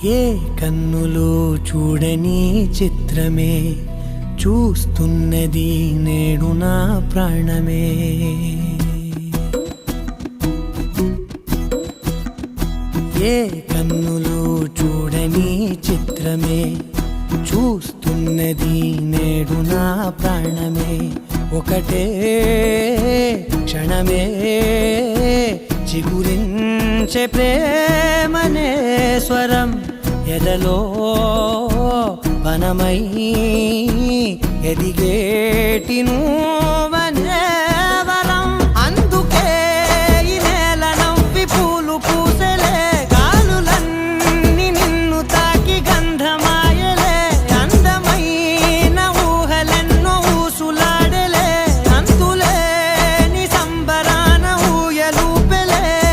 ఏ కన్నులు చూడని చిత్రమే చూస్తున్నది నేడు నా ప్రాణమే. ఏ కన్నులు చూడని చిత్రమే చూస్తున్నది నేడు నా ప్రాణమే. ఒకటే క్షణమే చిగురించే ప్రేమనే స్వరం ఎదలో వనమై ఎదిగేటి నువ్వే